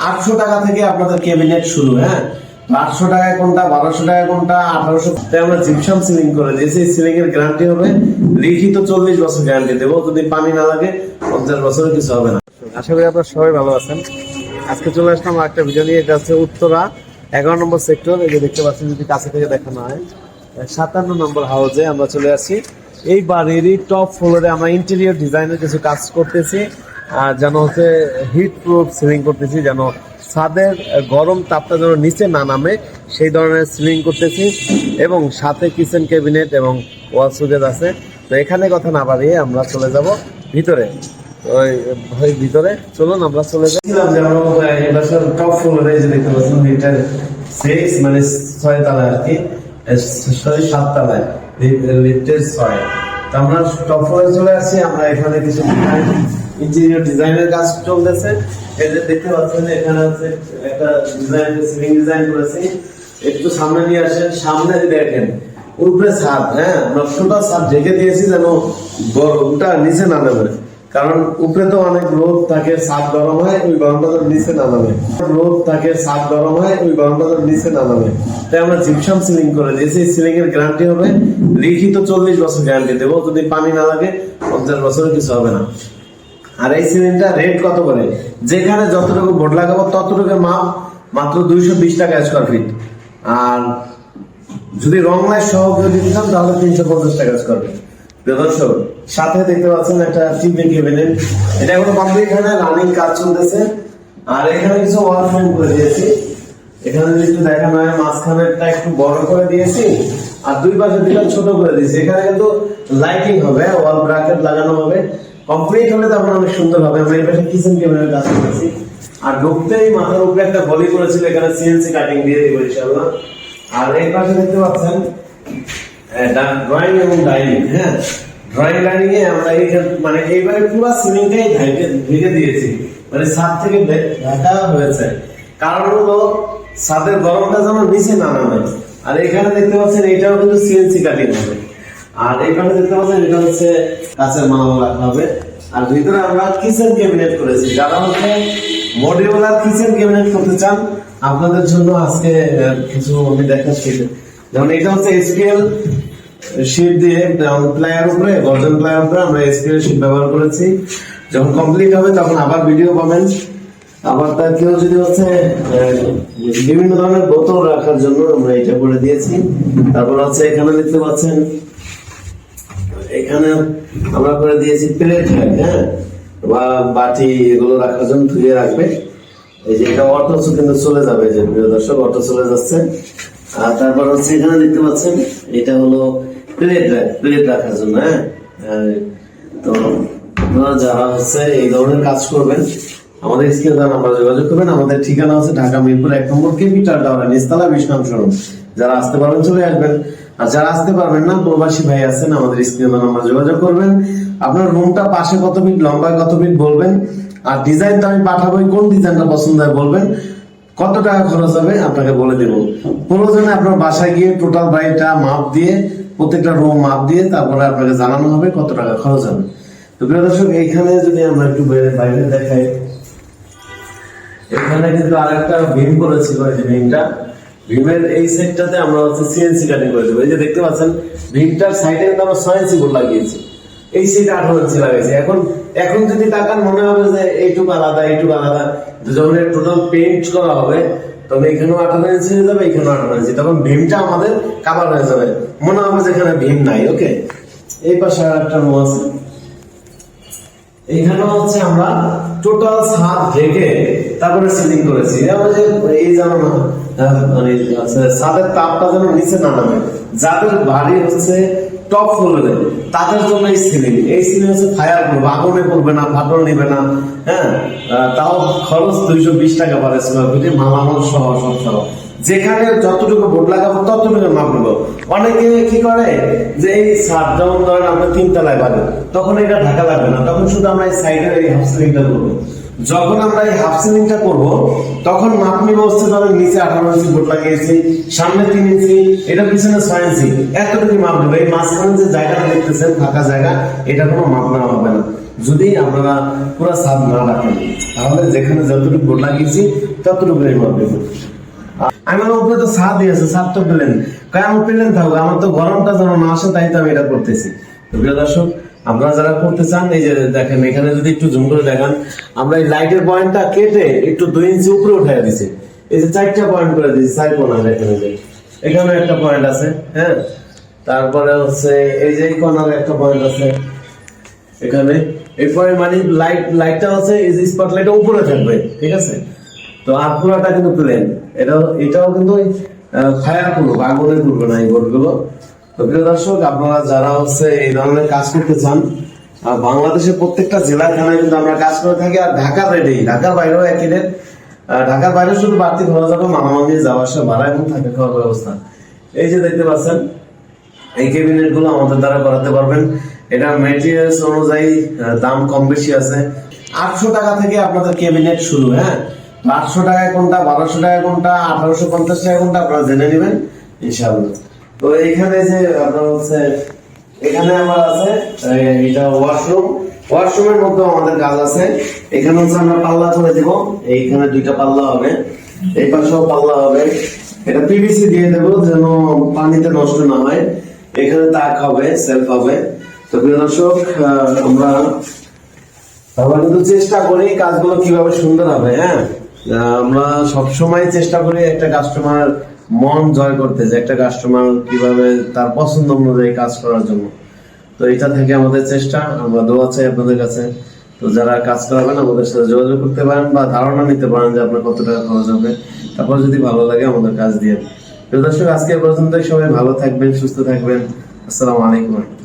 800 টাকা থেকে আপনাদের ক্যাবিনেট শুরু। হ্যাঁ, 800 টাকায় কোনটা, 1200 টাকায় কোনটা, 1800 টাকায় আমরা জিপসাম সিলিং করে দিয়েছি। সিলিং এর গ্যারান্টি হবে লিখিত 40 বছর গ্যারান্টি দেবো, যদি পানি না লাগে 50 বছরের কিছু হবে না। আশা করি আপনারা সবাই ভালো আছেন। আজকে চলে আসলাম একটা ভিডিও নিয়ে। এটা হচ্ছে উত্তরা 11 নম্বর সেক্টর। এই যে দেখতে পাচ্ছেন, যদি কাছে থেকে দেখানো হয় 57 নম্বর হাউসে আমরা চলে আসি। এই বাড়িরই টপ ফ্লোরে আমরা ইন্টেরিয়র ডিজাইনের কিছু কাজ করতেছি, যেন হচ্ছে হিট প্রুফ সিলিং করতেছি, যেন ছাদের গরম তাপটা যেন নিচে না নামে সেই ধরনের সিলিং করতেছি, এবং সাথে কিচেন ক্যাবিনেট এবং ওয়াল সুকেজ আছে। তো এখানে কথা না বাড়িয়ে আমরা চলে যাব ভিতরে। ওই ভিতরে চলুন আমরা চলে যাচ্ছিলাম যে আমরা টপ ফ্লোরে যে দেখতে পাচ্ছেন এটা 6 মানে 6 তলায় আর কি, 7 তলায় লিফটের 6। তো আমরা টপ ফ্লোরে চলে আসছি। আমরা এখানে কিছু ইন্টেরিয়র ডিজাইনের কাজ চলতেছে। এই যে দেখতে পাচ্ছেন এখানে হচ্ছে একটা ডিজাইন, সিলিং ডিজাইন করেছি। একটু সামনে নিয়ে আসেন, সামনে দেখেন উপরে ছাদ। হ্যাঁ, আমরা টোটাল ছাদ ঢেকে দিয়েছি যেন গরমটা নিচে না নামে, কারণ উপরে তো অনেক রোদ থাকে, ছাদ গরম হয়, ওই গরমটা তো নিচে না নামে। রোদ থাকে, ছাদ গরম হয়, ওই গরমটা তো নিচে না নামে। তাই আমরা জিপসাম সিলিং করে দিয়েছি। সিলিং এর গ্যারান্টি হবে লিখিত 40 বছর গ্যারান্টি দেবো, যদি পানি না লাগে 50 বছরের কিছু হবে না। আর এই সিলিংটা রেট কত করে, যেখানে যতটুকু বোর্ড লাগাবো ততটুকু মাপ মাত্র 220 টাকা স্কোয়ার ফিট। আর যদি রং লাইট সহ দিতে চান তাহলে 350 টাকা স্কোয়ার ফিট। দর্শক, সাথে দেখতে পাচ্ছেন একটা টিভি ক্যাবিনেট। এটা এখন কমপ্লিট, এখানে রানিং কাজ চলতেছে। আর এখানে কিছু ওয়াল ফ্রেম করে দিয়েছি। এখানে যদি একটু দেখানো হয়, মাঝখানেরটা একটু বড় করে দিয়েছি আর দুই পাশে দুটো ছোট করে দিয়েছি। এখানে কিন্তু লাইটিং হবে, ওয়াল ব্র্যাকেট লাগানো হবে। কমপ্লিট হলে তখন অনেক সুন্দর হবে। আমরা এই পাশে কিচেন ক্যাবিনেট কাজ করেছি। আর ঢুকতেই মাথার উপরে একটা গলি করেছিল, এখানে সিএনসি কাটিং দিয়ে দিব ইনশাআল্লাহ। আর এই পাশে দেখতে পাচ্ছেন ড্রয়িং এবং ডাইনিং। হ্যাঁ, ড্রয়িং ডাইনিং এ আমরা মানে এইবারে পুরো সিলিংটাই ঢেকে দিয়েছি, মানে ছাদ থেকে ঢাকা হয়েছে। কারণ হলো ছাদের গরমটা যেন নিচে না নামে। আর এখানে দেখতে পাচ্ছেন এটাও কিন্তু সিএনসি কাটিং হবে। আর এখানে দেখতে পাচ্ছেন এটা হচ্ছে কাঁচের মালামাল রাখা হবে। আর ভিতরে আমরা কিচেন ক্যাবিনেট করেছি। যারা হচ্ছে মডিউলার কিচেন ক্যাবিনেট করতে চান, আপনাদের জন্য আজকে কিছু আমি দেখাচ্ছি। যেমন এটা হচ্ছে এসপিএল শীট দিয়ে প্লায়ের উপরে, গর্জন প্লায়ের উপরে আমরা এসপিএল শীট ব্যবহার করেছি। যখন কমপ্লিট হবে তখন আবার ভিডিও পাবেন। আবার তার কেউ যদি হচ্ছে বিভিন্ন ধরনের বোতল রাখার জন্য আমরা এটা করে দিয়েছি। তারপর হচ্ছে এখানে দেখতে পাচ্ছেন, এখানে আমরা করে দিয়েছি প্লেট। হ্যাঁ, বা বাটি এগুলো রাখার জন্য ধুয়ে রাখবে। এই যে এটা অটো কিন্তু চলে যাবে, যে প্রিয় দর্শক অটো চলে যাচ্ছে। আর তারপর হচ্ছে এখানে দেখতে পাচ্ছেন এটা হলো প্লেট রাখার জন্য। হ্যাঁ, তো আপনারা যারা হচ্ছে এই ধরনের কাজ করবেন আমাদের স্ক্রিনে নাম্বার যোগাযোগ করবেন। আমাদের ঠিকানা হচ্ছে ঢাকা মিরপুর 1 নম্বর ক্যাপিটাল টাওয়ার, নিচতলা 20 নং শোরুম। যারা আসতে পারবেন চলে আসবেন, আর যারা আসতে পারবেন না, প্রবাসী ভাই আছেন, আমাদের স্ক্রিনে নাম্বার যোগাযোগ করবেন। আপনার রুমটা পাশে কত ফিট, লম্বায় কত ফিট বলবেন। আর ডিজাইনটা আমি পাঠাবো, কোন ডিজাইনটা পছন্দ হয় বলবেন, কত টাকা খরচ হবে আপনাকে বলে দেব। প্রয়োজনে আপনার বাসায় গিয়ে টোটাল বাড়িটা মাপ দিয়ে, প্রত্যেকটা রুম মাপ দিয়ে তারপরে আপনাকে জানানো হবে কত টাকা খরচ হবে। তো প্রিয় দর্শক, এইখানে যদি আমরা একটু বাইরে দেখাই, এখানে কিন্তু আরেকটা ভীম করেছিল। এই যে ভীমটা, ভীমের এই সেটটাতে আমরা হচ্ছে সিএনসি কাটিং করে দেবো। এই যে দেখতে পাচ্ছেন ভীমটার সাইডে কিন্তু আমরা 6 ইঞ্চি বোর্ড লাগিয়েছি, এই সেট 18 ইঞ্চি লাগাইছি। এখন যদি তাকান মনে হবে যে এইটুকু আলাদা এইটুকু আলাদা। যখন টোটাল পেইন্ট করা হবে তখন এখানেও 18 ইঞ্চি হয়ে যাবে, এখানেও 18 ইঞ্চি, তখন ভীমটা আমাদের কাভার হয়ে যাবে, মনে হবে যে এখানে ভীম নাই। ওকে, এই পাশে একটা রুম আছে। এখানে হচ্ছে আমরা টোটাল ছাদ ঢেকে তারপরে সিলিং করেছি। এই যেন মানে ছাদের তাপটা যেন নিচে না নামে। যাদের বাড়ি হচ্ছে টপ ফ্লোরে তাদের জন্য এই সিলিং হচ্ছে ফায়ার প্রুফ, আগুনে পড়বে না, ফাটল নিবে না। হ্যাঁ, তাও খরচ 220 টাকা পারে স্কোয়ার ফিটে, মালামাল সহ সব সহ। যেখানে যতটুকু বোর্ড লাগাবো ততটুকু মাপ নেবো। অনেকে কি করে যে এই ছাদ, যেমন ধরেন আমরা 3 তলায় বাড়ি, তখন এটা ঢাকা লাগবে না, তখন শুধু আমরা এই সাইডের এই হাফ সিলিংটা করবো। যখন আমরা এই হাফ সিলিংটা করবো তখন মাপ নিব হচ্ছে, ধরেন নিচে 18 ইঞ্চি বোর্ড লাগিয়েছি, সামনে 3 ইঞ্চি, এটা পিছনে 6 ইঞ্চি, এতটুকু মাপ নেবো। এই মাঝখানে যে জায়গাটা দেখতেছেন ফাঁকা জায়গা, এটা কোনো মাপ নেওয়া হবে না। যদি আপনারা পুরো ছাদ না রাখেন, তাহলে যেখানে যতটুকু বোর্ড লাগিয়েছি ততটুকু মাপবে। আমার উপরে তো ছাদই আছে, ছাদ তো পেলেন, আমার পেলেন থাকবে, আমার তো গরমটা যেন না আসে, তাই তো আমি এটা করতেছি। তো প্রিয় দর্শক, আপনারা যারা করতে চান, এই যে দেখেন এখানে যদি একটু জুম করে দেখান, আমরা এই লাইটের পয়েন্টটা কেটে একটু 2 ইঞ্চি উপরে উঠাই দিছি। এই যে 4টা পয়েন্ট করে দিয়েছি, 4 কোণা দেখেন, এখানে একটা পয়েন্ট আছে, হ্যাঁ, তারপরে হচ্ছে এই যে কোণার একটা পয়েন্ট আছে এখানে। এই পয়েন্ট মানে লাইটটা হচ্ছে এই যে স্পটলাইটটা উপরে থাকবে, ঠিক আছে। তো আর পুরাটা কিন্তু প্লেন, এটাও কিন্তু ফায়ার করবো, আগুনে করবো না এই বোর্ডগুলো। তো প্রিয় দর্শক, আপনারা যারা হচ্ছে এই ধরনের কাজ করতে চান, বাংলাদেশের প্রত্যেকটা জেলা থানায় কিন্তু আমরা কাজ করে থাকি। আর ঢাকার রেটে, ঢাকার বাইরেও একই রেট। ঢাকার বাইরে শুধু বাড়তি খরচ হবে মালামাল দিয়ে যাওয়া আসা ভাড়া এবং থাকা খাওয়ার ব্যবস্থা। এই যে দেখতে পাচ্ছেন, এই ক্যাবিনেট গুলো আমাদের দ্বারা করাতে পারবেন। এটা মেটেরিয়ালস অনুযায়ী দাম কম বেশি আছে। 800 টাকা থেকে আপনাদের ক্যাবিনেট শুরু, হ্যাঁ। 800 টাকায় কোনটা, 1200 টাকায় কোনটা, 1850 টাকায় কোনটা, আপনারা জেনে নেবেন ইনশাআল্লাহ। তো এখানে যে আপনার হচ্ছে, এখানে আমার আছে এটা ওয়াশরুমের মধ্যে আমাদের কাজ আছে। এখানে হচ্ছে আমরা পাল্লা করে দিব, এইখানে 2টা পাল্লা হবে, এই পাশেও পাল্লা হবে। এটা পিভিসি দিয়ে দেবো যেন পানিতে নষ্ট না হয়। এখানে তাক হবে, সেলফ হবে। তো প্রিয় দর্শক, আমরা কিন্তু চেষ্টা করি কাজগুলো কিভাবে সুন্দর হবে, হ্যাঁ। আমরা সবসময় চেষ্টা করি একটা কাস্টমার মন জয় করতে, যে একটা কাস্টমার কিভাবে তার পছন্দ অনুযায়ী কাজ করার জন্য। তো এটা থেকে আমাদের চেষ্টা, আমরা দোয়া চাই আপনাদের কাছে। তো যারা কাজ করাবেন আমাদের সাথে যোগাযোগ করতে পারেন বা ধারণা নিতে পারেন যে আপনার কত টাকা খরচ হবে। তারপর যদি ভালো লাগে আমাদের কাজ দিয়ে। তো দর্শক, আজকে পর্যন্ত সবাই ভালো থাকবেন, সুস্থ থাকবেন। আসসালামু আলাইকুম।